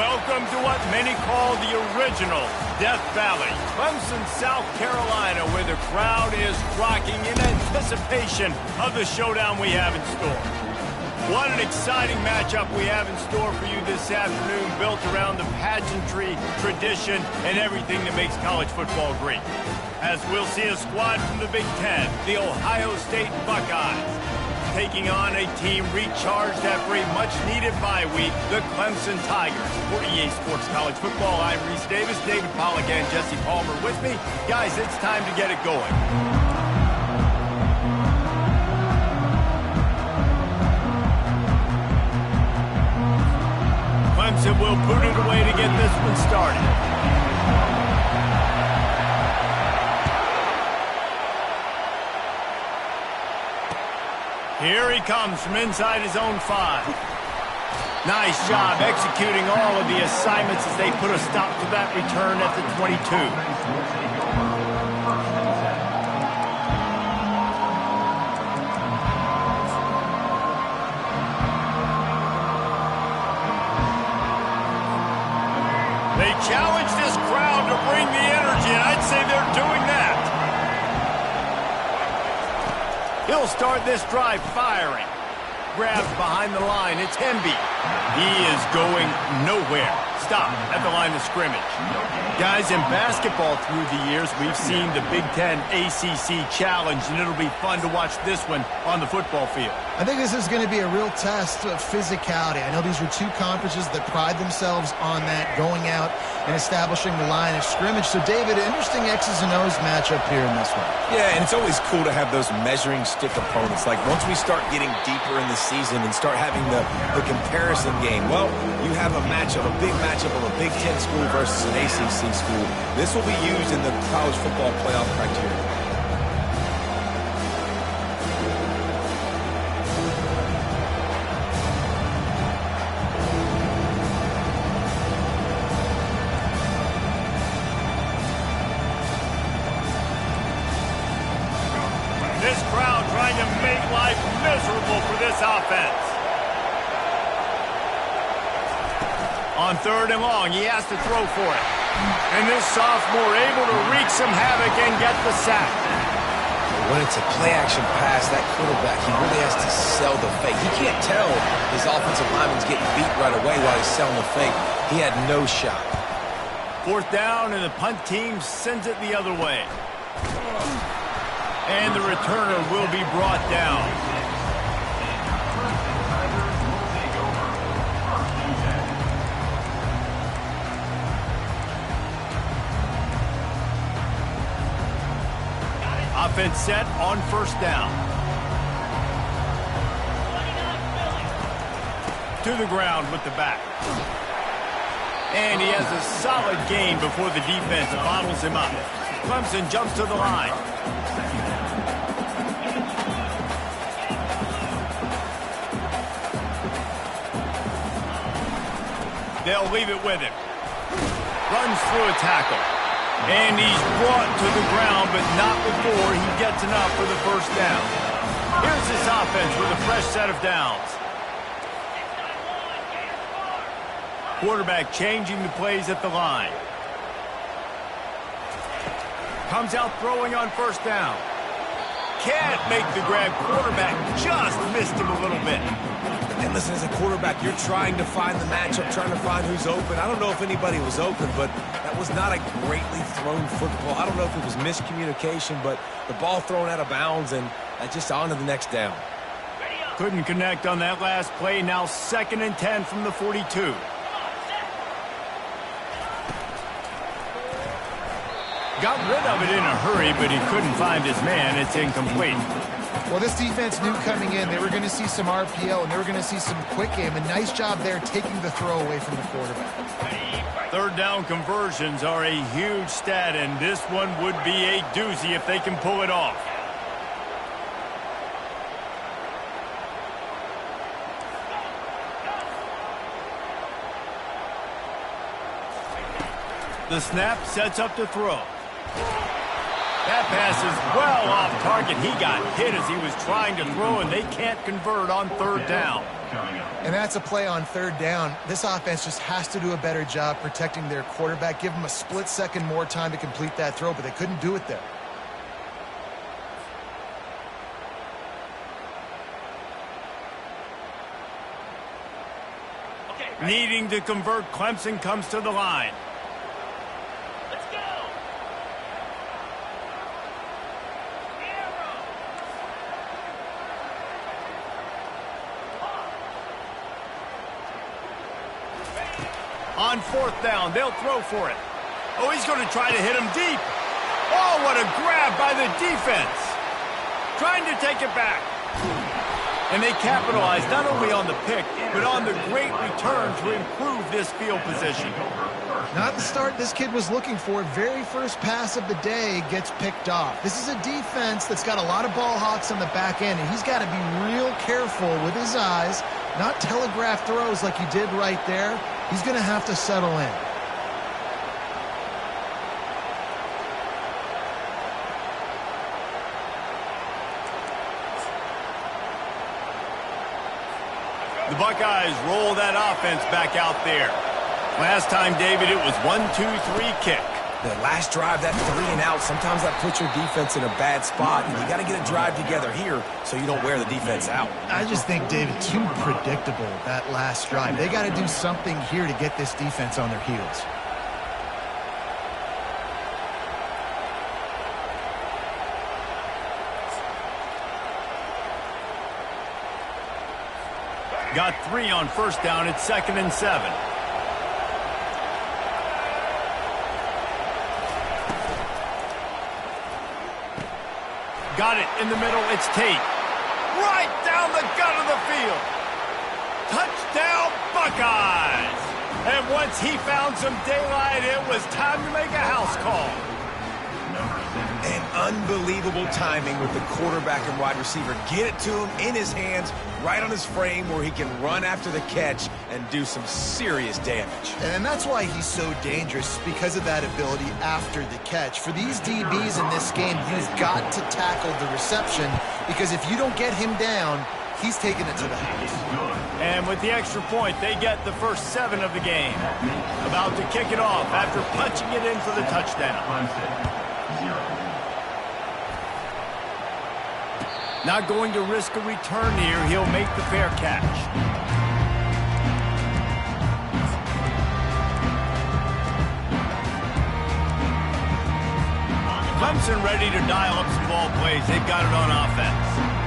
Welcome to what many call the original Death Valley, Clemson, South Carolina, where the crowd is rocking in anticipation of the showdown we have in store. What an exciting matchup we have in store for you this afternoon, built around the pageantry, tradition, and everything that makes college football great. As we'll see a squad from the Big Ten, the Ohio State Buckeyes, taking on a team recharged after a much-needed bye week, the Clemson Tigers. For EA Sports College Football, I'm Reese Davis, David Pollack, and Jesse Palmer with me. Guys, it's time to get it going. Clemson will put it away to get this one started. Here he comes from inside his own 5. Nice job executing all of the assignments as they put a stop to that return at the 22. They challenge this crowd to bring the energy, and I'd say they're doing that. He'll start this drive firing. Grabs behind the line. It's Hemby. He is going nowhere. Stop at the line of scrimmage. Guys, in basketball through the years, we've seen the Big Ten ACC Challenge, and it'll be fun to watch this one on the football field. I think this is going to be a real test of physicality. I know these are two conferences that pride themselves on that, going out and establishing the line of scrimmage. So, David, interesting X's and O's matchup here in this one. Yeah, and it's always cool to have those measuring stick opponents. Like, once we start getting deeper in the season and start having the comparison game, well, you have a matchup, a big matchup of a Big Ten school versus an ACC school. This will be used in the college football playoff criteria. This crowd trying to make life miserable for this offense. On 3rd and long, he has to throw for it. And this sophomore able to wreak some havoc and get the sack. When it's a play-action pass, that quarterback, he really has to sell the fake. He can't tell his offensive lineman's getting beat right away while he's selling the fake. He had no shot. 4th down, and the punt team sends it the other way. And the returner will be brought down. Offense set on 1st down. To the ground with the back. And he has a solid gain before the defense bottles him up. Clemson jumps to the line. They'll leave it with him. Runs through a tackle. And he's brought to the ground, but not before he gets enough for the 1st down. Here's this offense with a fresh set of downs. Quarterback changing the plays at the line. Comes out throwing on 1st down. Can't make the grab. Quarterback just missed him a little bit. And listen, as a quarterback, you're trying to find the matchup, trying to find who's open. I don't know if anybody was open, but that was not a greatly thrown football. I don't know if it was miscommunication, but the ball thrown out of bounds, and just on to the next down. Couldn't connect on that last play. Now 2nd and 10 from the 42. Got rid of it in a hurry, but he couldn't find his man. It's incomplete. Well, this defense knew coming in they were going to see some RPO and they were going to see some quick game. A nice job there taking the throw away from the quarterback. 3rd down conversions are a huge stat, and this one would be a doozy if they can pull it off. The snap sets up to throw. That pass is well off target. He got hit as he was trying to throw, and they can't convert on 3rd down. And that's a play on third down. This offense just has to do a better job protecting their quarterback. Give them a split second more time to complete that throw, but they couldn't do it there. Needing to convert, Clemson comes to the line. Let's go. On fourth down, they'll throw for it. Oh, he's going to try to hit him deep. Oh, what a grab by the defense. Trying to take it back. And they capitalized not only on the pick, but on the great return to improve this field position. Not the start this kid was looking for. Very first pass of the day gets picked off. This is a defense that's got a lot of ball hawks on the back end, and he's got to be real careful with his eyes, not telegraph throws like he did right there. He's going to have to settle in. The Buckeyes roll that offense back out there. Last time, David, it was 1-2-3 kick. The last drive, that 3 and out, sometimes that puts your defense in a bad spot. And you got to get a drive together here so you don't wear the defense out. I just think, David, too predictable, that last drive. They got to do something here to get this defense on their heels. Got 3 on first down. It's 2nd and 7. Got it in the middle. It's Tate. Right down the gut of the field. Touchdown, Buckeyes. And once he found some daylight, it was time to make a house call. And unbelievable timing with the quarterback and wide receiver. Get it to him in his hands, right on his frame where he can run after the catch and do some serious damage. And that's why he's so dangerous, because of that ability after the catch. For these DBs in this game, you've got to tackle the reception, because if you don't get him down, he's taking it to the house. And with the extra point, they get the first 7 of the game. About to kick it off after punching it in for the touchdown. Not going to risk a return here. He'll make the fair catch. Clemson ready to dial up some ball plays. They've got it on offense.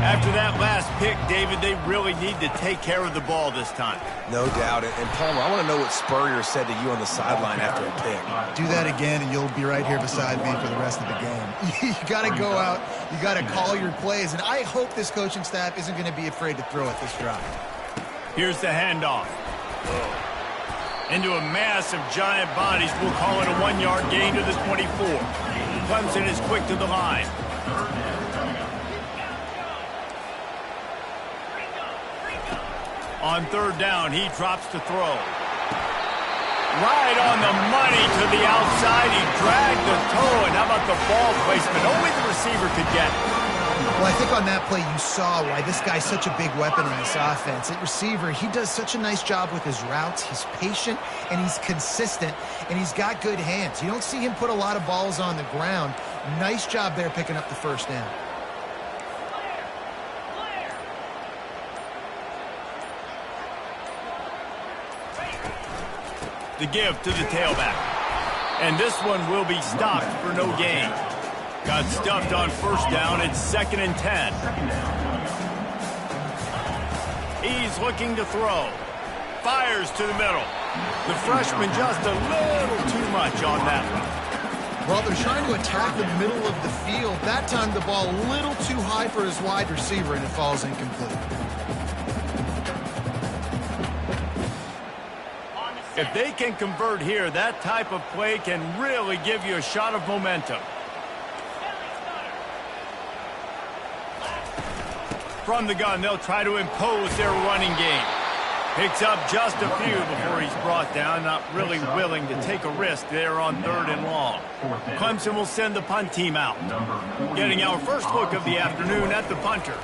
After that last pick, David, they really need to take care of the ball this time. No doubt. And Palmer, I want to know what Spurrier said to you on the sideline after a pick. Do that again, and you'll be right here beside me for the rest of the game. You got to go out. You got to call your plays. And I hope this coaching staff isn't going to be afraid to throw at this drive. Here's the handoff. Into a mass of giant bodies. We'll call it a 1-yard gain to the 24. Clemson is quick to the line. On third down, he drops to throw. Right on the money to the outside. He dragged the toe, and how about the ball placement? Only the receiver could get it. Well, I think on that play you saw why this guy's such a big weapon in this offense. At receiver, he does such a nice job with his routes. He's patient, and he's consistent, and he's got good hands. You don't see him put a lot of balls on the ground. Nice job there picking up the first down. The give to the tailback. And this one will be stopped for no gain. Got stuffed on first down. It's 2nd and 10. He's looking to throw. Fires to the middle. The freshman just a little too much on that one. Well, they're trying to attack the middle of the field. That time the ball a little too high for his wide receiver, and it falls incomplete. If they can convert here, that type of play can really give you a shot of momentum. From the gun, they'll try to impose their running game. Picks up just a few before he's brought down, not really willing to take a risk there on 3rd and long. Clemson will send the punt team out. Getting our first look of the afternoon at the punter.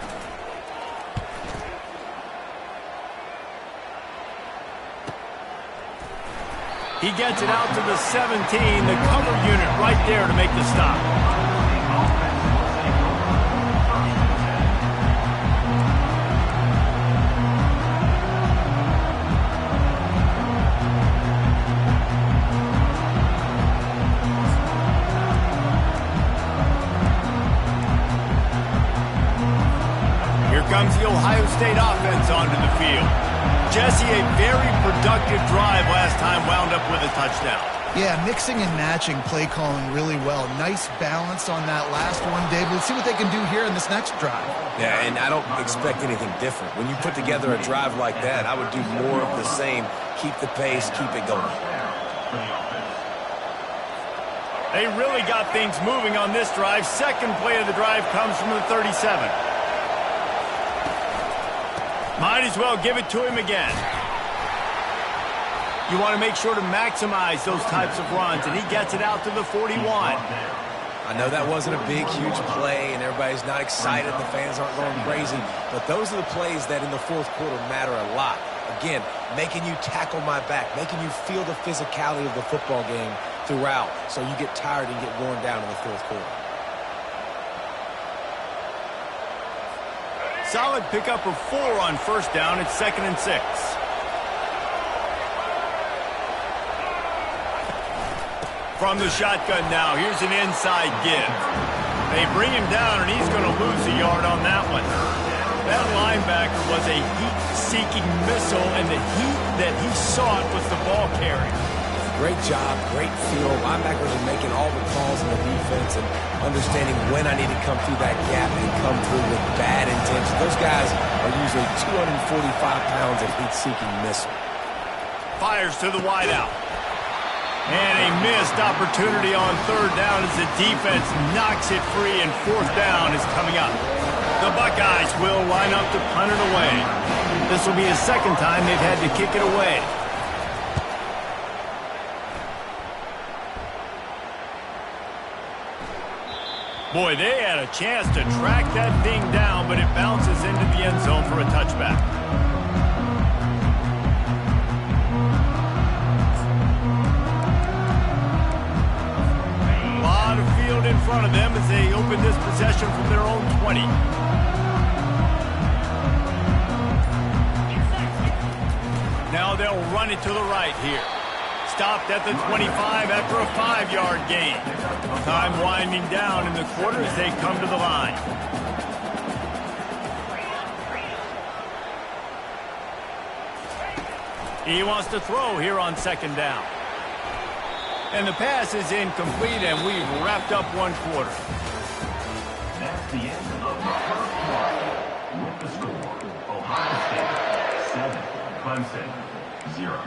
He gets it out to the 17, the cover unit right there to make the stop. Here comes the Ohio State offense onto the field. Jesse, a very productive drive last time wound up with a touchdown. Yeah, mixing and matching play calling really well. Nice balance on that last one, David. Let's see what they can do here in this next drive. Yeah, and I don't expect anything different. When you put together a drive like that, I would do more of the same. Keep the pace, keep it going. They really got things moving on this drive. Second play of the drive comes from the 37. Might as well give it to him again. You want to make sure to maximize those types of runs, and he gets it out to the 41. I know that wasn't a big, huge play, and everybody's not excited. The fans aren't going crazy. But those are the plays that in the fourth quarter matter a lot. Again, making you tackle my back, making you feel the physicality of the football game throughout, so you get tired and get worn down in the fourth quarter. Solid pickup of 4 on first down. It's 2nd and 6. From the shotgun now, here's an inside give. They bring him down, and he's going to lose a yard on that one. That linebacker was a heat-seeking missile, and the heat that he sought was the ball carrier. Great job, great feel. Linebackers are making all the calls in the defense and understanding when I need to come through that gap and come through with bad intention. Those guys are usually 245 pounds of heat-seeking missile. Fires to the wideout. And a missed opportunity on third down as the defense knocks it free, and fourth down is coming up. The Buckeyes will line up to punt it away. This will be the second time they've had to kick it away. Boy, they had a chance to track that thing down, but it bounces into the end zone for a touchback. A lot of field in front of them as they open this possession from their own 20. Now they'll run it to the right here. Stopped at the 25 after a 5-yard gain. Time winding down in the quarter as they come to the line. He wants to throw here on second down. And the pass is incomplete, and we've wrapped up one quarter. That's the end of the first quarter. With the score, Ohio State 7, Clemson 0.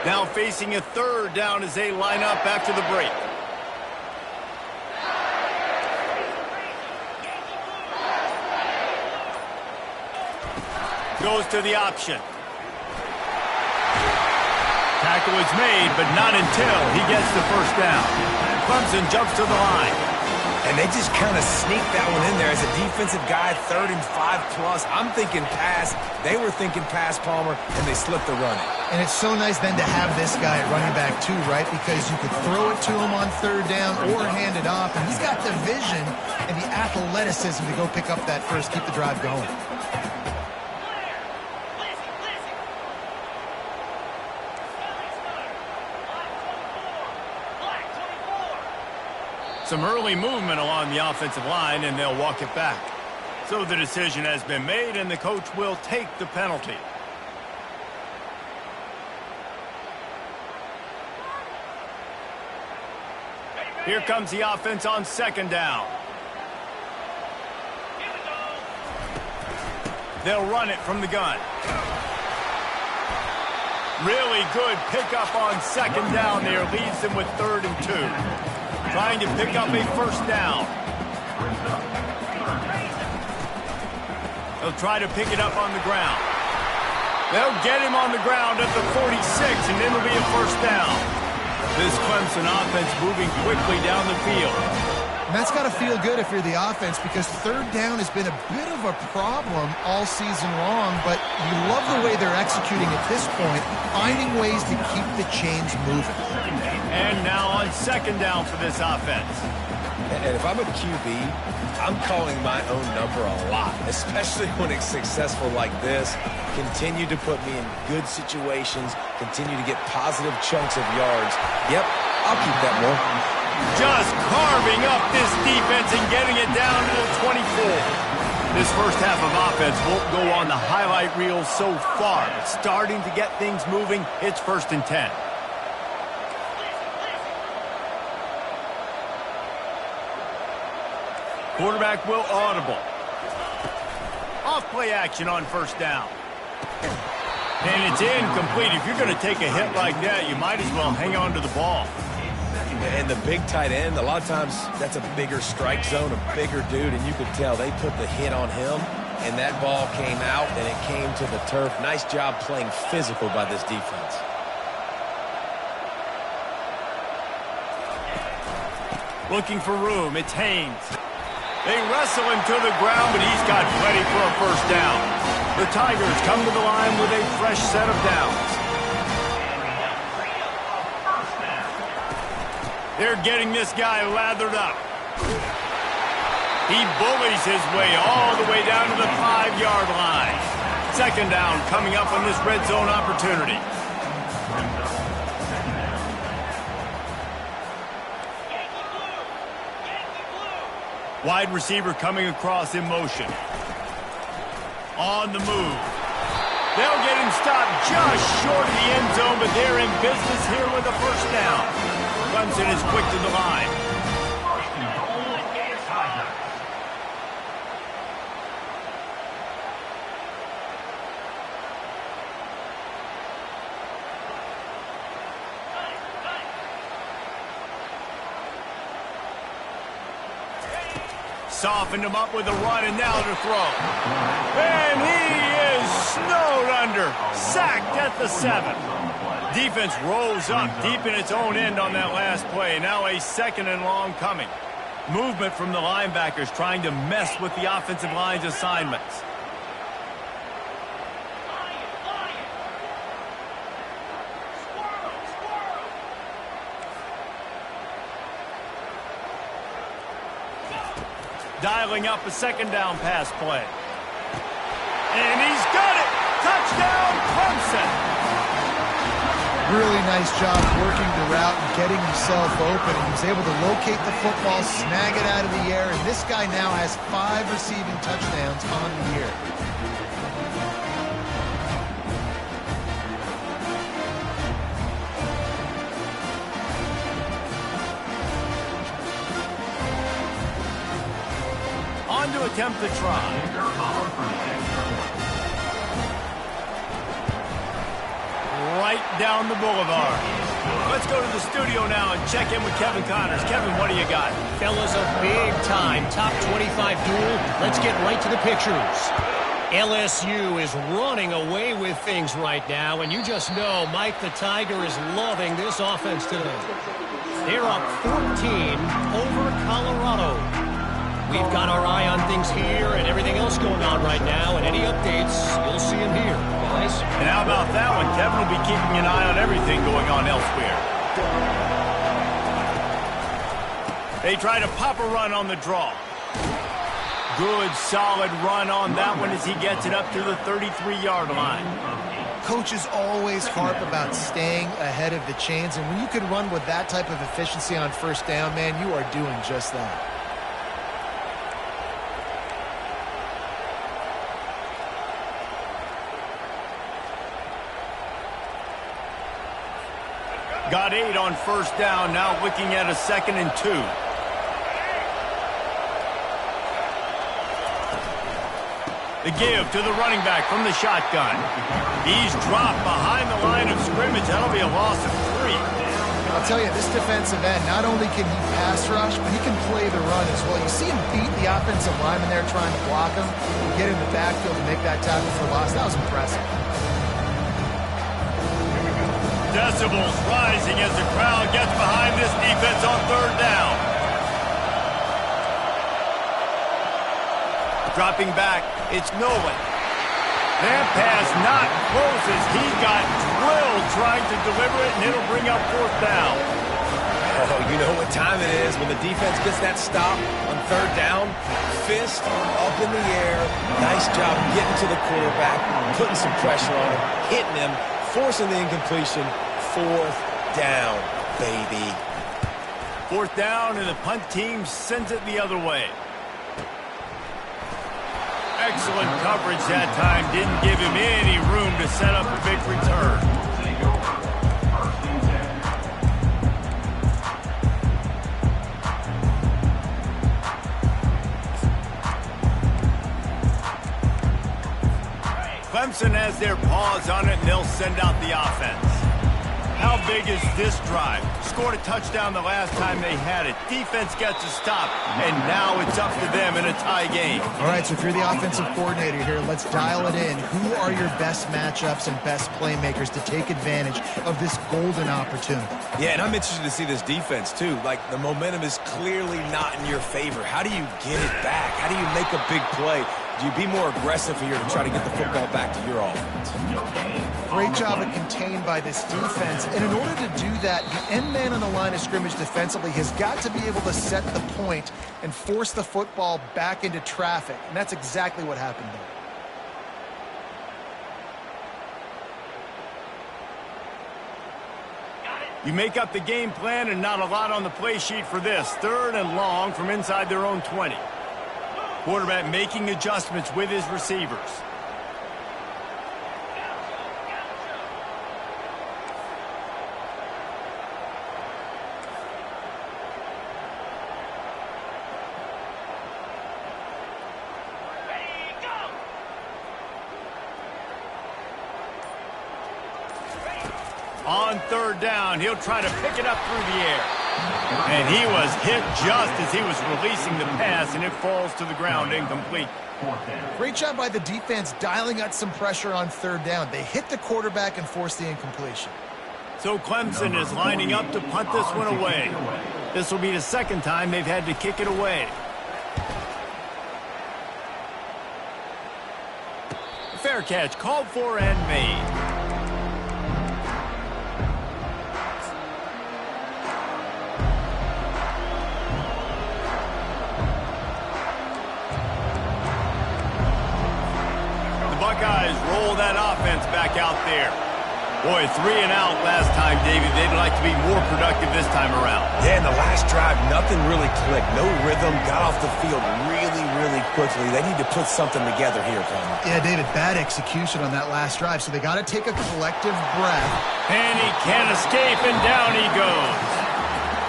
Now facing a third down as they line up after the break. Goes to the option. Tackle is made, but not until he gets the first down. Clemson jumps to the line. And they just kind of sneaked that one in there as a defensive guy, 3rd and 5+. I'm thinking pass. They were thinking pass, Palmer, and they slipped the run. And it's so nice then to have this guy at running back too, right? Because you could throw it to him on third down or hand it off. And he's got the vision and the athleticism to go pick up that first, keep the drive going. Some early movement along the offensive line, and they'll walk it back. So the decision has been made, and the coach will take the penalty. Here comes the offense on second down. They'll run it from the gun. Really good pickup on second down there. Leaves them with 3rd and 2. Trying to pick up a first down. They'll try to pick it up on the ground. They'll get him on the ground at the 46, and it'll be a first down. This Clemson offense moving quickly down the field. And that's got to feel good if you're the offense, because third down has been a bit of a problem all season long, but you love the way they're executing at this point, finding ways to keep the chains moving. And now on second down for this offense. And if I'm a QB, I'm calling my own number a lot, especially when it's successful like this. Continue to put me in good situations, continue to get positive chunks of yards. Yep, I'll keep that more. Just carving up this defense and getting it down to the 24. This first half of offense won't go on the highlight reel so far, but starting to get things moving. It's 1st and 10. Quarterback will audible. Off play action on first down. And it's incomplete. If you're going to take a hit like that, you might as well hang on to the ball. And the big tight end, a lot of times that's a bigger strike zone, a bigger dude, and you could tell they put the hit on him, and that ball came out, and it came to the turf. Nice job playing physical by this defense. Looking for room, it's Haynes. They wrestle him to the ground, but he's got plenty for a first down. The Tigers come to the line with a fresh set of downs. They're getting this guy lathered up. He bullies his way all the way down to the 5-yard line. Second down coming up on this red zone opportunity. Wide receiver coming across in motion. On the move. They'll get him stopped just short of the end zone, but they're in business here with a first down. Clemson is quick to the line. First and goal, Tigers. Softened him up with a run, and now to throw. And he is snowed under. Sacked at the 7. Defense rolls up deep in its own end on that last play. Now a second and long coming. Movement from the linebackers trying to mess with the offensive line's assignments. Dialing up a second down pass play. And he's got it! Touchdown, Clemson! Really nice job working the route and getting himself open. He was able to locate the football, snag it out of the air, and this guy now has 5 receiving touchdowns on the year. On to attempt the try. Right down the boulevard. Let's go to the studio now and check in with Kevin Connors. Kevin, what do you got? Fellas, a big-time top 25 duel. Let's get right to the pictures. LSU is running away with things right now, and you just know Mike the Tiger is loving this offense today. They're up 14 over Colorado. We've got our eye on things here and everything else going on right now, and any updates, you'll see them here, guys. And how about that one? Kevin will be keeping an eye on everything going on elsewhere. They try to pop a run on the draw. Good, solid run on that one as he gets it up to the 33-yard line. Coaches always harp about staying ahead of the chains, and when you can run with that type of efficiency on first down, man, you are doing just that. Got 8 on first down, now looking at a 2nd and 2. The give to the running back from the shotgun. He's dropped behind the line of scrimmage. That'll be a loss of 3. I'll tell you, this defensive end, not only can he pass rush, but he can play the run as well. You see him beat the offensive lineman there trying to block him, get in the backfield and make that tackle for loss. That was impressive. Decibels rising as the crowd gets behind this defense on third down. Dropping back, it's Nolan. That pass not close as he got drilled trying to deliver it, and it'll bring up fourth down. Oh, you know what time it is when the defense gets that stop on third down. Fist up in the air. Nice job getting to the quarterback, putting some pressure on him, hitting him, forcing the incompletion. Fourth down, baby. Fourth down, and the punt team sends it the other way. Excellent coverage that time. Didn't give him any room to set up a big return. Clemson has their paws on it, and they'll send out the offense. How big is this drive? Scored a touchdown the last time they had it. Defense gets a stop, and now it's up to them in a tie game. All right, so if you're the offensive coordinator here, let's dial it in. Who are your best matchups and best playmakers to take advantage of this golden opportunity? Yeah, and I'm interested to see this defense, too. Like, the momentum is clearly not in your favor. How do you get it back? How do you make a big play? Do you be more aggressive here to try to get the football back to your offense? Great job of contained by this defense. And in order to do that, the end man on the line of scrimmage defensively has got to be able to set the point and force the football back into traffic. And that's exactly what happened there. You make up the game plan and not a lot on the play sheet for this. Third and long from inside their own 20. Quarterback making adjustments with his receivers. On third down, he'll try to pick it up through the air. And he was hit just as he was releasing the pass, and it falls to the ground incomplete. Great job by the defense dialing out some pressure on third down. They hit the quarterback and forced the incompletion. So Clemson is lining up to punt this one away. This will be the second time they've had to kick it away. Fair catch called for and made. Buckeyes roll that offense back out there. Boy, 3 and out last time, David. They'd like to be more productive this time around. Yeah, in the last drive, nothing really clicked. No rhythm, got off the field really, really quickly. They need to put something together here, Conor. Yeah, David, bad execution on that last drive, so they got to take a collective breath. And he can't escape, and down he goes.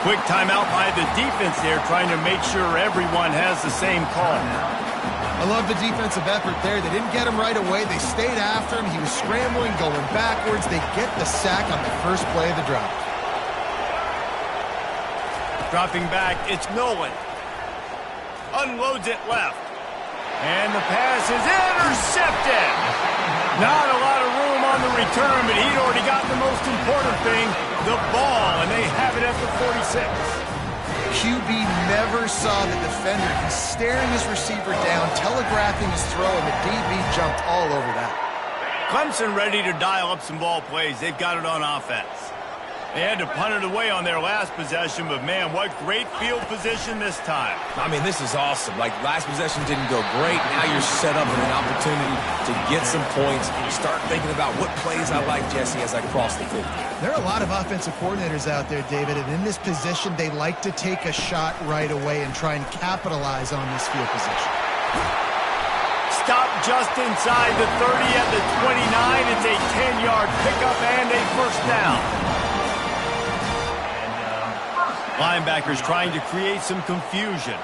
Quick timeout by the defense there, trying to make sure everyone has the same call. I love the defensive effort there. They didn't get him right away. They stayed after him. He was scrambling, going backwards. They get the sack on the first play of the drive. Dropping back, it's Nolan. Unloads it left. And the pass is intercepted. Not a lot of room on the return, but he'd already got the most important thing, the ball, and they have it at the 46. QB never saw the defender. He's staring his receiver down, telegraphing his throw, and the DB jumped all over that. Clemson ready to dial up some ball plays. They've got it on offense. They had to punt it away on their last possession, but man, what great field position this time. I mean, this is awesome. Like, last possession didn't go great. Now you're set up with an opportunity to get some points. Start thinking about what plays I like, Jesse, as I cross the 50. There are a lot of offensive coordinators out there, David, and in this position, they like to take a shot right away and try and capitalize on this field position. Stop just inside the 30 at the 29. It's a 10-yard pickup and a first down. Linebackers trying to create some confusion.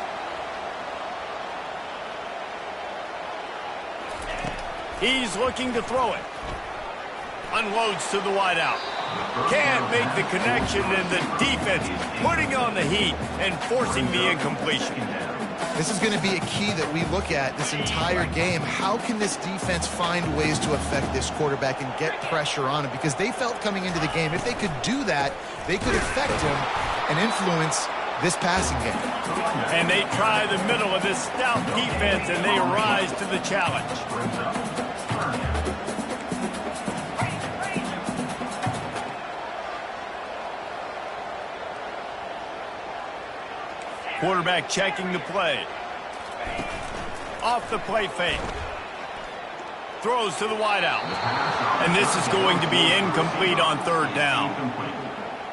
He's looking to throw it. Unloads to the wideout. Can't make the connection, and the defense putting on the heat and forcing the incompletion. This is going to be a key that we look at this entire game. How can this defense find ways to affect this quarterback and get pressure on him? Because they felt coming into the game, if they could do that, they could affect him and influence this passing game. And they try the middle of this stout defense, and they rise to the challenge. Quarterback checking the play. Off the play fake. Throws to the wideout. And this is going to be incomplete on third down.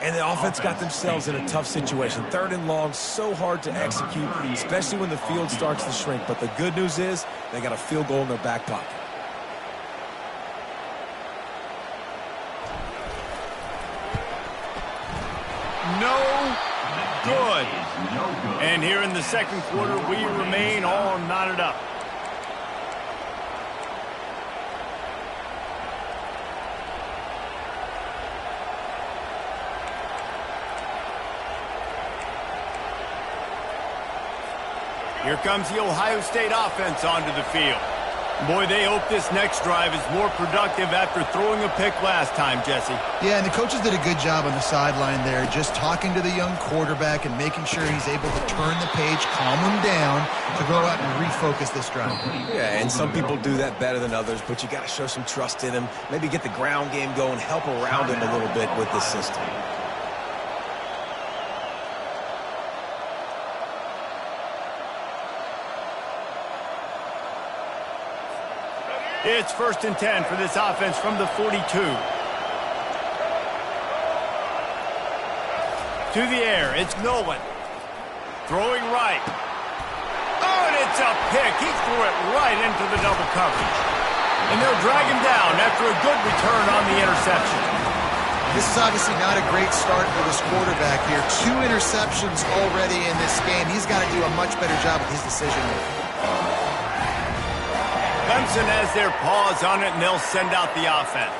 And the offense got themselves in a tough situation. Third and long, so hard to execute, especially when the field starts to shrink. But the good news is they got a field goal in their back pocket. No good. And here in the second quarter, we remain all knotted up. Here comes the Ohio State offense onto the field. Boy, they hope this next drive is more productive after throwing a pick last time, Jesse. Yeah, and the coaches did a good job on the sideline there, just talking to the young quarterback and making sure he's able to turn the page, calm him down, to go out and refocus this drive. Yeah, and some people do that better than others, but you got to show some trust in him, maybe get the ground game going, help around him a little bit with this system. It's 1st and 10 for this offense from the 42. To the air, it's Nolan. Throwing right. Oh, and it's a pick. He threw it right into the double coverage. And they'll drag him down after a good return on the interception. This is obviously not a great start for this quarterback here. 2 interceptions already in this game. He's got to do a much better job with his decision-making. Clemson has their paws on it, and they'll send out the offense.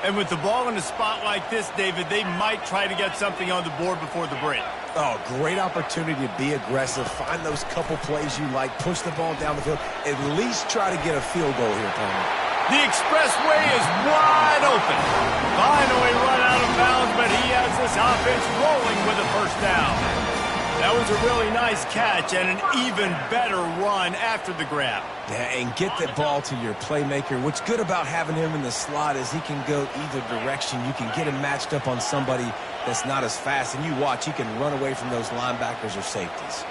And with the ball in a spot like this, David, they might try to get something on the board before the break. Oh, great opportunity to be aggressive. Find those couple plays you like. Push the ball down the field. At least try to get a field goal here, Palmer. The expressway is wide open. Finally run out of bounds, but he has this offense rolling with a first down. That was a really nice catch and an even better run after the grab. Yeah, and get the ball to your playmaker. What's good about having him in the slot is he can go either direction. You can get him matched up on somebody that's not as fast, and you watch, he can run away from those linebackers or safeties.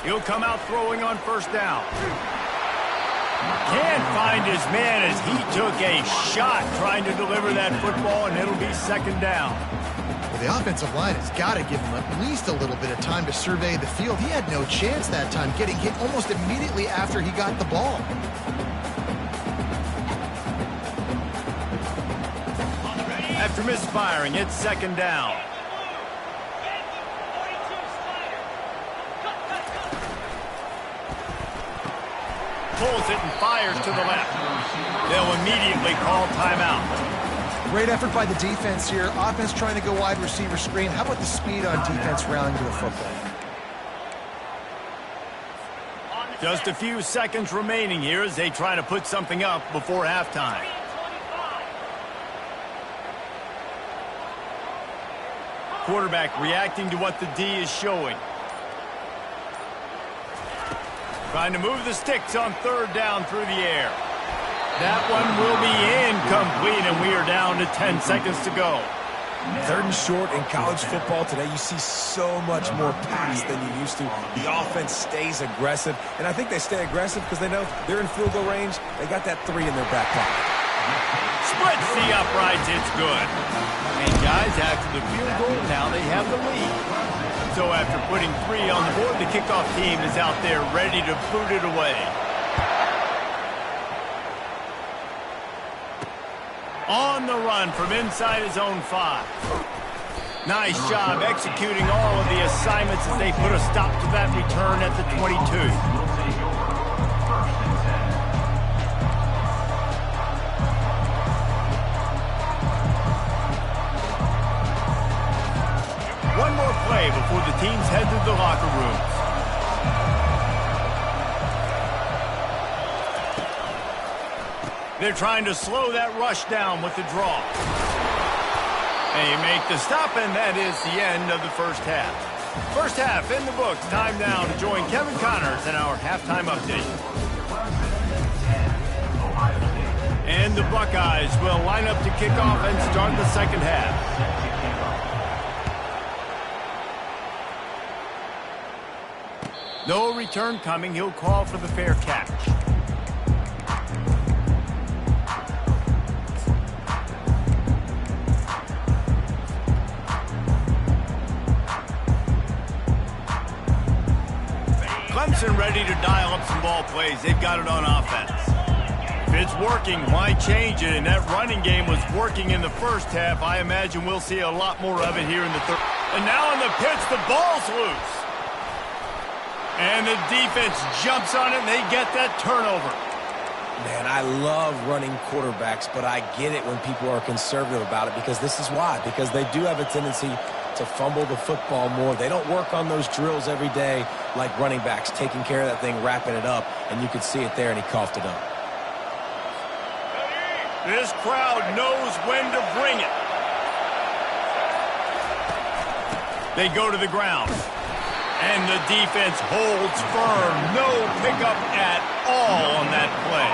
He'll come out throwing on first down. Can't find his man as he took a shot trying to deliver that football, and it'll be second down. Well, the offensive line has got to give him at least a little bit of time to survey the field. He had no chance that time, getting hit almost immediately after he got the ball. After misfiring, it's second down. Pulls it and fires to the left. They'll immediately call timeout. Great effort by the defense here. Offense trying to go wide receiver screen. How about the speed on defense rallying to the football? Just a few seconds remaining here as they try to put something up before halftime. Quarterback reacting to what the D is showing. Trying to move the sticks on third down through the air. That one will be incomplete, and we are down to 10 seconds to go. Third and short in college football today, you see so much more pass than you used to. The offense stays aggressive, and I think they stay aggressive because they know they're in field goal range. They got that 3 in their back pocket. Splits the uprights, it's good. And guys, after the field goal, now they have the lead. So after putting 3 on the board, the kickoff team is out there ready to boot it away. On the run from inside his own 5. Nice job executing all of the assignments as they put a stop to that return at the 22. One more play before the teams head to the locker rooms. They're trying to slow that rush down with the draw. And you make the stop, and that is the end of the first half. First half in the books. Time now to join Kevin Connors in our halftime update. And the Buckeyes will line up to kick off and start the second half. No return coming. He'll call for the fair catch. Clemson ready to dial up some ball plays. They've got it on offense. If it's working, why change it? And that running game was working in the first half. I imagine we'll see a lot more of it here in the third. And now in the pitch, the ball's loose. And the defense jumps on it, and they get that turnover. Man, I love running quarterbacks, but I get it when people are conservative about it because this is why. Because they do have a tendency to fumble the football more. They don't work on those drills every day like running backs, taking care of that thing, wrapping it up, and you could see it there, and he coughed it up. This crowd knows when to bring it. They go to the ground. And the defense holds firm. No pickup at all on that play.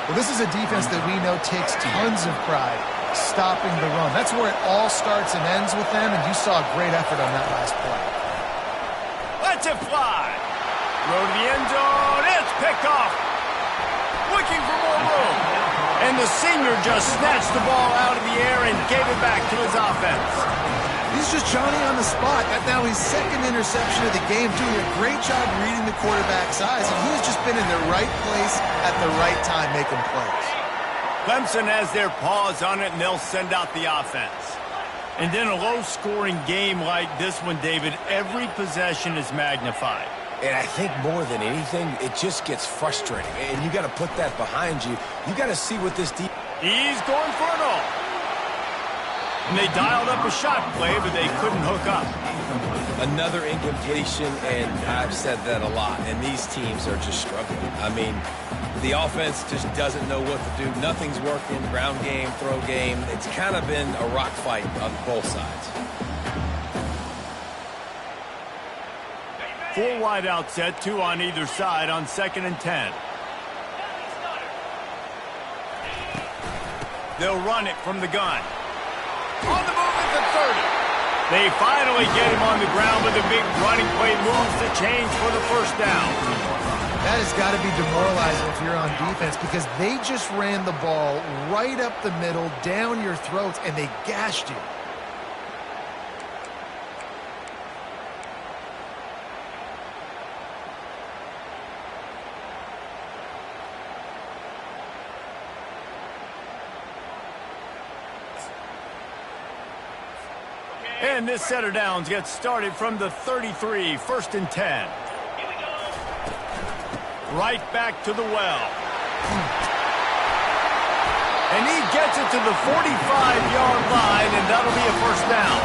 Well, this is a defense that we know takes tons of pride stopping the run. That's where it all starts and ends with them, and you saw a great effort on that last play. Let's it fly. Throw to the end zone. It's picked off. Looking for more room. And the senior just snatched the ball out of the air and gave it back to his offense. He's just Johnny on the spot. That's now his second interception of the game, doing a great job reading the quarterback's eyes, and he's just been in the right place at the right time making plays. Clemson has their paws on it, and they'll send out the offense. And in a low-scoring game like this one, David, every possession is magnified. And I think more than anything, it just gets frustrating. And you got to put that behind you. You got to see what this defense. He's going for it all. And they dialed up a shot play, but they couldn't hook up. Another incompletion, and I've said that a lot, and these teams are just struggling. I mean, the offense just doesn't know what to do. Nothing's working, ground game, throw game. It's kind of been a rock fight on both sides. 4 wide out set, 2 on either side on 2nd and 10. They'll run it from the gun. On the move at the 30. They finally get him on the ground, but the big running play moves the chains for the first down. That has got to be demoralizing if you're on defense because they just ran the ball right up the middle, down your throats, and they gashed you. And this set of downs gets started from the 33, 1st and 10. Right back to the well. And he gets it to the 45-yard line, and that'll be a first down.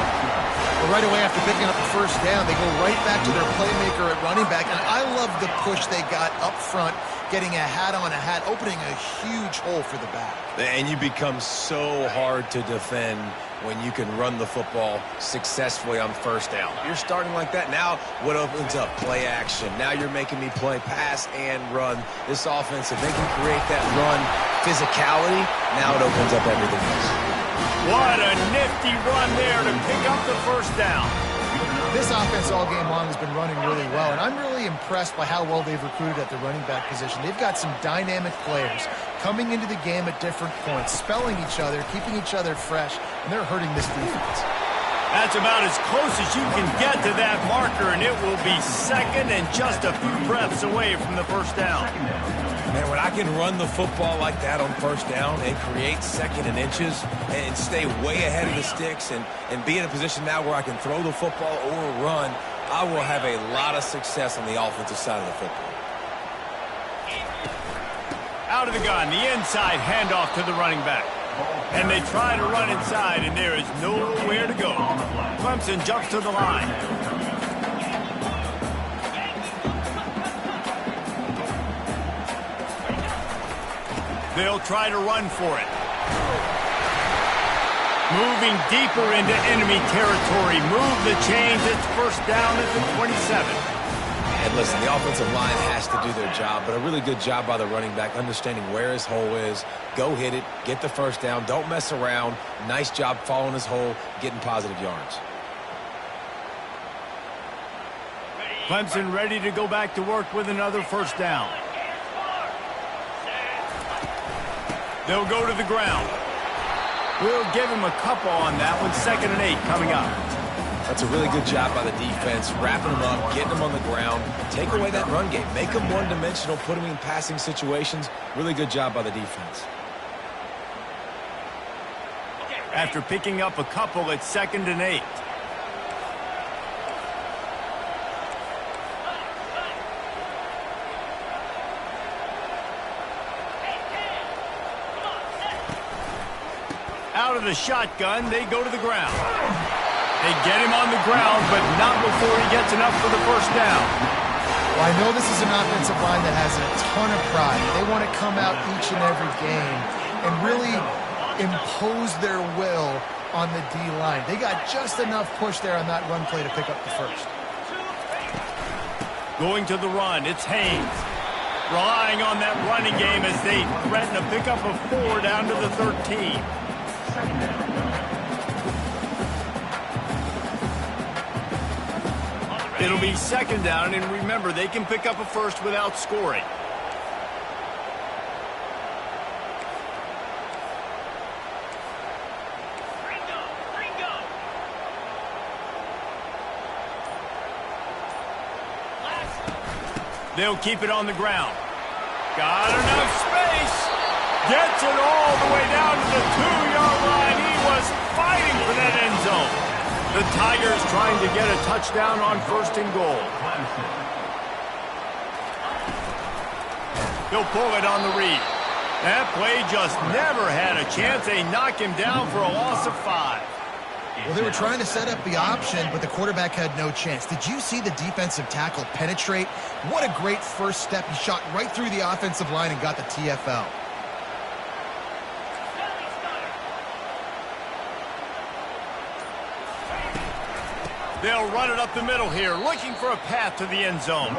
Well, right away after picking up the first down, they go right back to their playmaker at running back. And I love the push they got up front, getting a hat on a hat, opening a huge hole for the back. And you become so hard to defend when you can run the football successfully on first down. You're starting like that. Now what opens up? Play action. Now you're making me play pass and run. This offense, if they can create that run physicality, now it opens up everything else. What a nifty run there to pick up the first down. This offense all game long has been running really well, and I'm really impressed by how well they've recruited at the running back position. They've got some dynamic players coming into the game at different points, spelling each other, keeping each other fresh, and they're hurting this defense. That's about as close as you can get to that marker, and it will be second and just a few breaths away from the first down. Man, when I can run the football like that on first down and create second and inches and stay way ahead of the sticks and be in a position now where I can throw the football or run, I will have a lot of success on the offensive side of the football. Out of the gun, the inside handoff to the running back. And they try to run inside, and there is nowhere to go. Clemson jumps to the line. They'll try to run for it. Moving deeper into enemy territory. Move the chains. It's first down at the 27. And listen, the offensive line has to do their job, but a really good job by the running back understanding where his hole is. Go hit it, get the first down, don't mess around. Nice job following his hole, getting positive yards. Clemson ready to go back to work with another first down. They'll go to the ground. We'll give him a couple on that one. 2nd and 8 coming up. That's a really good job by the defense, wrapping them up, getting them on the ground. Take away that run game. Make them one-dimensional, put them in passing situations. Really good job by the defense. After picking up a couple, it's 2nd and 8. Out of the shotgun, they go to the ground. They get him on the ground, but not before he gets enough for the first down. Well, I know this is an offensive line that has a ton of pride. They want to come out each and every game and really impose their will on the D-line. They got just enough push there on that run play to pick up the first. Going to the run, it's Haynes. Relying on that running game as they threaten to pick up a 4 down to the 13. It'll be 2nd down, and remember, they can pick up a first without scoring. They'll keep it on the ground. Got enough space. Gets it all the way down to the 2-yard line. He was fighting for that end zone. The Tigers trying to get a touchdown on 1st and goal. He'll pull it on the read. That play just never had a chance. They knock him down for a loss of 5. Well, they were trying to set up the option, but the quarterback had no chance. Did you see the defensive tackle penetrate? What a great first step. He shot right through the offensive line and got the TFL. They'll run it up the middle here, looking for a path to the end zone.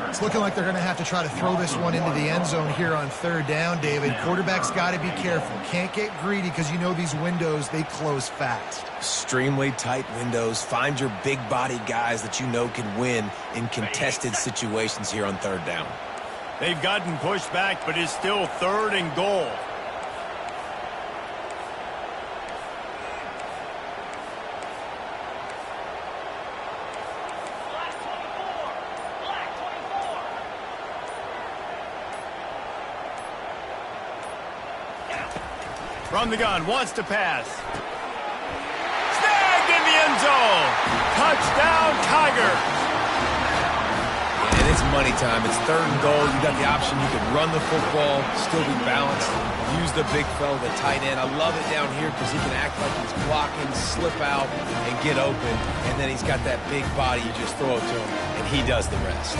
It's looking like they're going to have to try to throw this one into the end zone here on 3rd down, David. Quarterback's got to be careful. Can't get greedy because you know these windows, they close fast. Extremely tight windows. Find your big body guys that you know can win in contested situations here on 3rd down. They've gotten pushed back, but it's still 3rd and goal. From the gun, wants to pass. Snagged in the end zone. Touchdown, Tigers. And it's money time. It's 3rd and goal. You got the option. You can run the football, still be balanced, use the big fella, the tight end. I love it down here because he can act like he's blocking, slip out, and get open. And then he's got that big body. You just throw it to him, and he does the rest.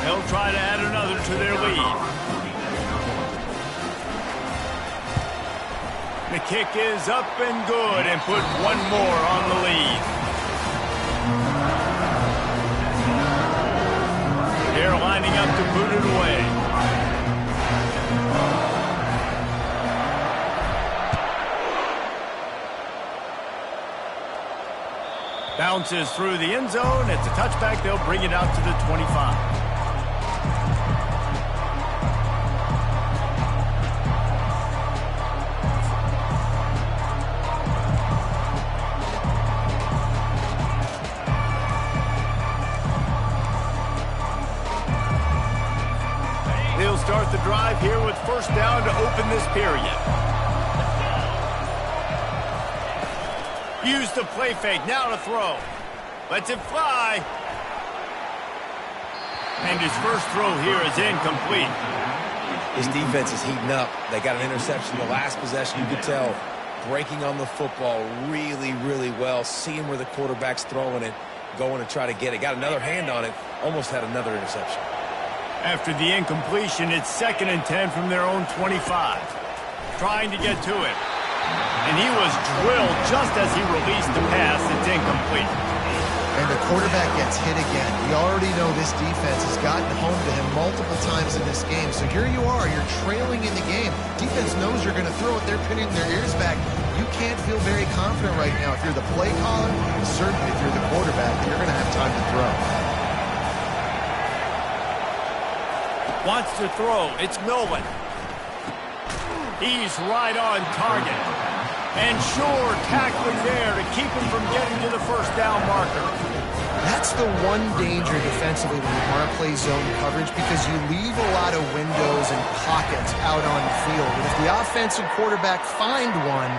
They'll try to add another to their lead. The kick is up and good and put one more on the lead. They're lining up to boot it away. Bounces through the end zone. It's a touchback. They'll bring it out to the 25. Start the drive here with first down to open this period. Use the play fake, now to throw. Lets it fly. And his first throw here is incomplete. His defense is heating up. They got an interception the last possession. You could tell breaking on the football really, really well. Seeing where the quarterback's throwing it, going to try to get it. Got another hand on it. Almost had another interception. After the incompletion, it's 2nd and 10 from their own 25. Trying to get to it. And he was drilled just as he released the pass. It's incomplete. And the quarterback gets hit again. We already know this defense has gotten home to him multiple times in this game. So here you are, you're trailing in the game. Defense knows you're going to throw it. They're pinning their ears back. You can't feel very confident right now. If you're the play caller, certainly if you're the quarterback, you're going to have time to throw. Wants to throw. It's Milwin. He's right on target. And sure, tackling there to keep him from getting to the first down marker. That's the one danger defensively when you want to play zone coverage, because you leave a lot of windows and pockets out on the field. And if the offensive quarterback find one,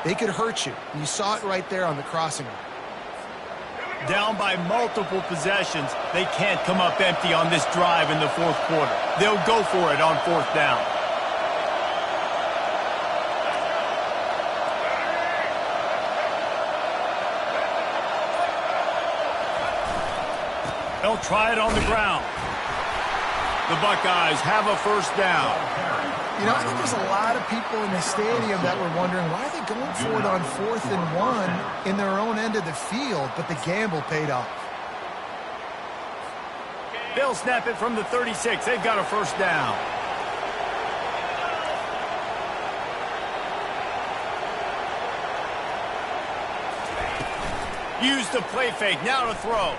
they could hurt you. You saw it right there on the crossing route. Down by multiple possessions, they can't come up empty on this drive in the 4th quarter. They'll go for it on 4th down. They'll try it on the ground. The Buckeyes have a first down. You know, I think there's a lot of people in the stadium that were wondering, why are they going for it on 4th and 1 in their own end of the field? But the gamble paid off. They'll snap it from the 36. They've got a first down. Use the play fake. Now to throw.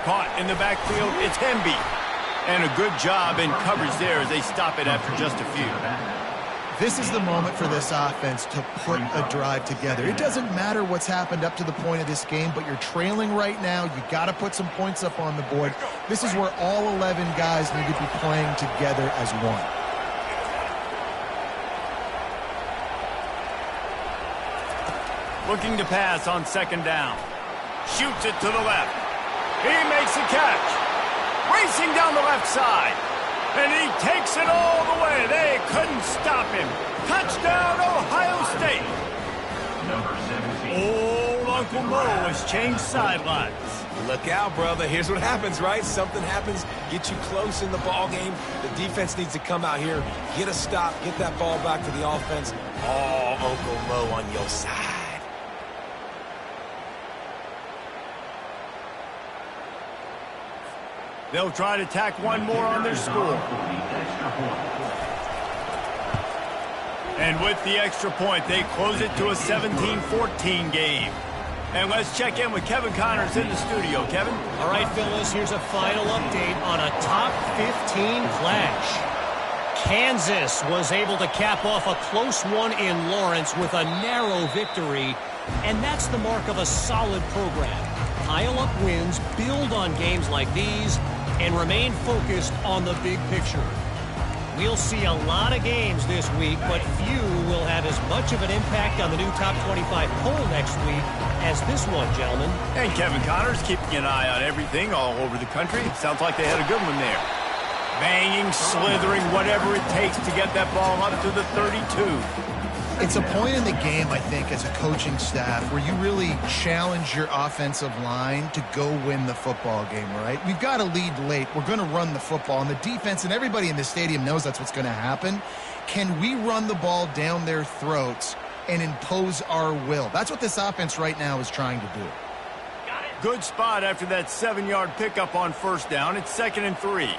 Caught in the backfield. It's Hemby. And a good job in coverage there as they stop it after just a few. This is the moment for this offense to put a drive together. It doesn't matter what's happened up to the point of this game, but you're trailing right now. You got to put some points up on the board. This is where all 11 guys need to be playing together as one. Looking to pass on 2nd down. Shoots it to the left. He makes a catch. Racing down the left side. And he takes it all the way. They couldn't stop him. Touchdown, Ohio State. Number 17. Old Uncle Mo has changed sidelines. Look out, brother. Here's what happens, right? Something happens, get you close in the ball game. The defense needs to come out here, get a stop, get that ball back to the offense. Oh, Uncle Mo on your side. They'll try to tack one more on their score. And with the extra point, they close it to a 17-14 game. And let's check in with Kevin Connors in the studio. Kevin? All right, Phyllis, here's a final update on a top 15 clash. Kansas was able to cap off a close one in Lawrence with a narrow victory, and that's the mark of a solid program. Pile up wins, build on games like these, and remain focused on the big picture. We'll see a lot of games this week, but few will have as much of an impact on the new Top 25 poll next week as this one, gentlemen. And Kevin Connors keeping an eye on everything all over the country. Sounds like they had a good one there. Banging, slithering, whatever it takes to get that ball up to the 32. It's a point in the game, I think, as a coaching staff where you really challenge your offensive line to go win the football game, right? We've got to lead late. We're going to run the football. And the defense and everybody in the stadium knows that's what's going to happen. Can we run the ball down their throats and impose our will? That's what this offense right now is trying to do. Good spot after that 7-yard pickup on 1st down. It's 2nd and 3.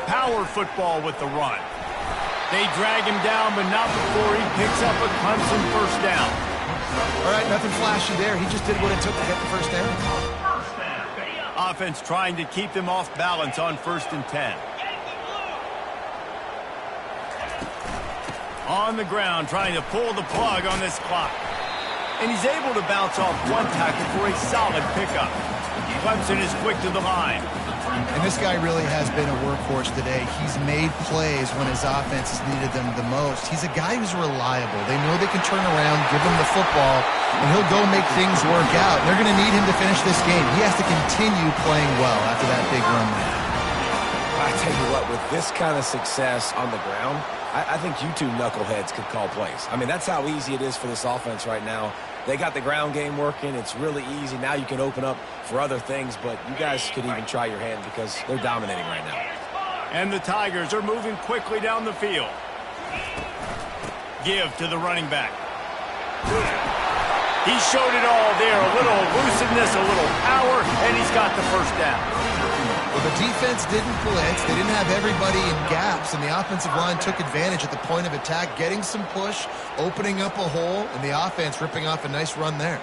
Power football with the run. They drag him down, but not before he picks up a Clemson first down. All right, nothing flashy there. He just did what it took to get the first down. Offense trying to keep them off balance on 1st and 10. On the ground, trying to pull the plug on this clock. And he's able to bounce off one tackle for a solid pickup. Clemson is quick to the line. And this guy really has been a workhorse today. He's made plays when his offense has needed them the most. He's a guy who's reliable. They know they can turn around, give him the football, and he'll go make things work out. They're going to need him to finish this game. He has to continue playing well after that big run there. I tell you what, with this kind of success on the ground, I think you two knuckleheads could call plays. I mean, that's how easy it is for this offense right now. They got the ground game working. It's really easy. Now you can open up for other things, but you guys could even try your hand because they're dominating right now. And the Tigers are moving quickly down the field. Give to the running back. He showed it all there. A little elusiveness, a little power, and he's got the first down. Well, the defense didn't blitz. They didn't have everybody in gaps, and the offensive line took advantage at the point of attack, getting some push, opening up a hole, and the offense ripping off a nice run there.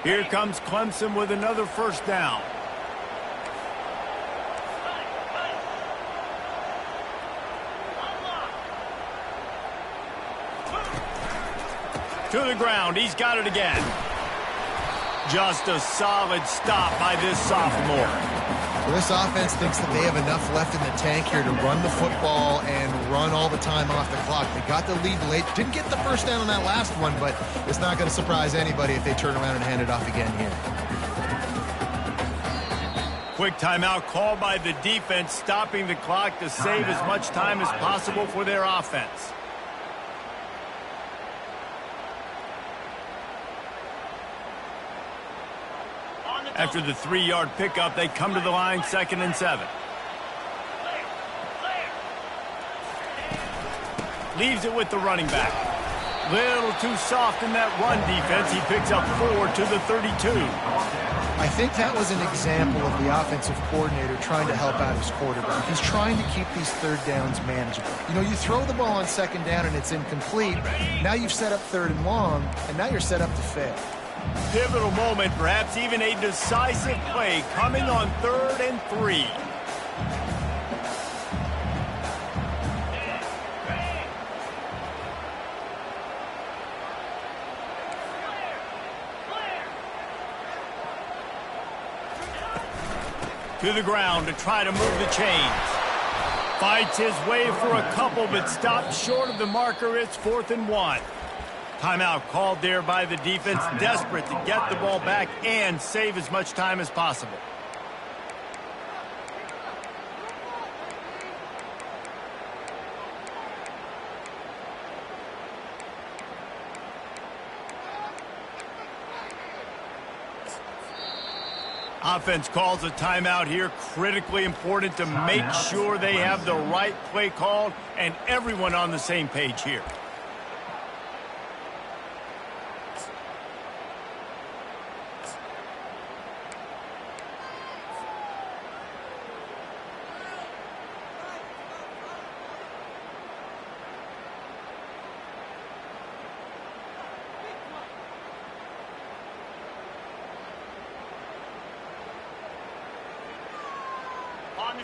Here comes Clemson with another first down. To the ground. He's got it again. Just a solid stop by this sophomore. Well, this offense thinks that they have enough left in the tank here to run the football and run all the time off the clock. They got the lead late. Didn't get the first down on that last one, but it's not going to surprise anybody if they turn around and hand it off again here. Quick timeout called by the defense, stopping the clock to save as much time as possible for their offense. After the 3-yard pickup, they come to the line, 2nd and 7. Leaves it with the running back. Little too soft in that run defense. He picks up 4 to the 32. I think that was an example of the offensive coordinator trying to help out his quarterback. He's trying to keep these third downs manageable. You know, you throw the ball on 2nd down and it's incomplete. Now you've set up 3rd and long, and now you're set up to fail. Pivotal moment, perhaps even a decisive play coming on 3rd and 3. To the ground to try to move the chains. Fights his way for a couple, but stops short of the marker. It's 4th and 1. Timeout called there by the defense, desperate to get the ball back and save as much time as possible. Offense calls a timeout here, critically important to make sure they have the right play called and everyone on the same page here.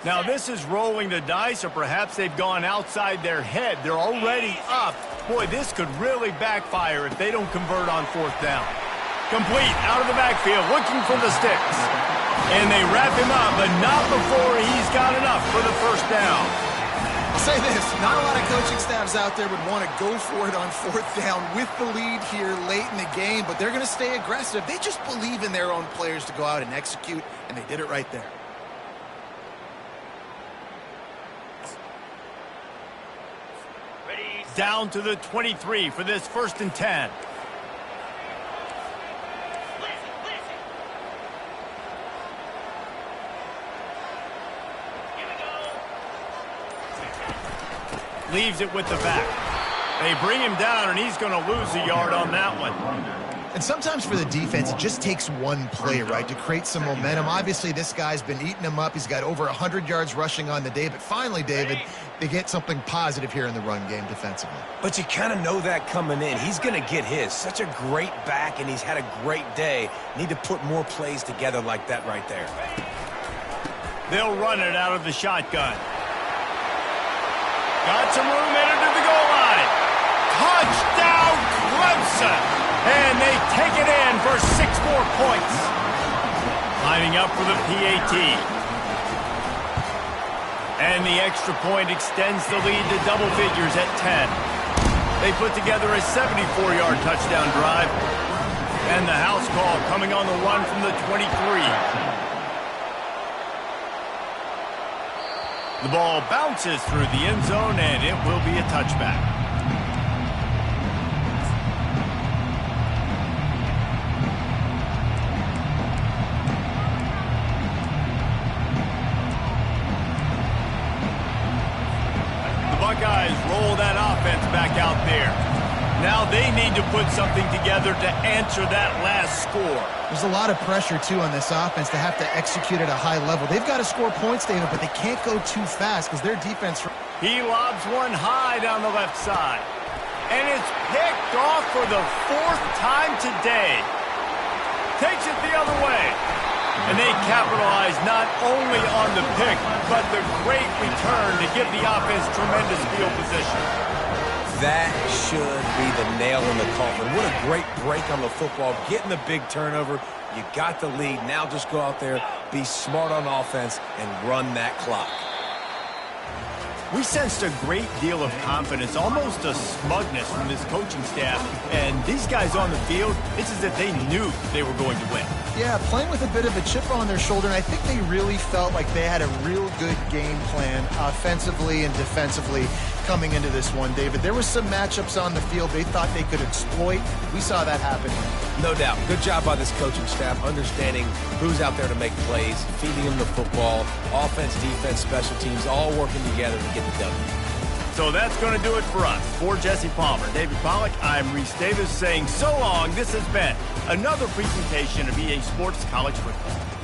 Now this is rolling the dice, or perhaps they've gone outside their head. They're already up. Boy, this could really backfire if they don't convert on 4th down. Complete, out of the backfield, looking for the sticks. And they wrap him up, but not before he's got enough for the first down. I'll say this, not a lot of coaching staffs out there would want to go for it on 4th down with the lead here late in the game, but they're going to stay aggressive. They just believe in their own players to go out and execute, and they did it right there. Down to the 23 for this 1st and 10. Leaves it with the back. They bring him down, and he's going to lose a yard on that one. And sometimes for the defense, it just takes one play, right, to create some momentum. Obviously, this guy's been eating them up. He's got over 100 yards rushing on the day. But finally, David, they get something positive here in the run game defensively. But you kind of know that coming in. He's going to get his. Such a great back, and he's had a great day. Need to put more plays together like that right there. They'll run it out of the shotgun. Got some room headed to the goal line. Touchdown, Clemson! And they take it in for 6 more points. Lining up for the PAT. And the extra point extends the lead to double figures at 10. They put together a 74-yard touchdown drive. And the house call coming on the run from the 23. The ball bounces through the end zone, and it will be a touchback. The Buckeyes roll that offense back out there. Now they need to put something together to answer that last score. There's a lot of pressure, too, on this offense to have to execute at a high level. They've got to score points, David, but they can't go too fast because their defense... He lobs one high down the left side. And it's picked off for the 4th time today. Takes it the other way. And they capitalize not only on the pick, but the great return to give the offense tremendous field position. That should be the nail in the coffin. What a great break on the football. Getting the big turnover. You got the lead. Now just go out there, be smart on offense, and run that clock. We sensed a great deal of confidence, almost a smugness from this coaching staff. And these guys on the field, it's as if they knew they were going to win. Yeah, playing with a bit of a chip on their shoulder, and I think they really felt like they had a real good game plan offensively and defensively coming into this one, David. There were some matchups on the field they thought they could exploit. We saw that happen. No doubt. Good job by this coaching staff, understanding who's out there to make plays, feeding them the football, offense, defense, special teams, all working together to get the W. So that's going to do it for us. For Jesse Palmer, David Pollack, I'm Reese Davis saying so long. This has been another presentation of EA Sports College Football.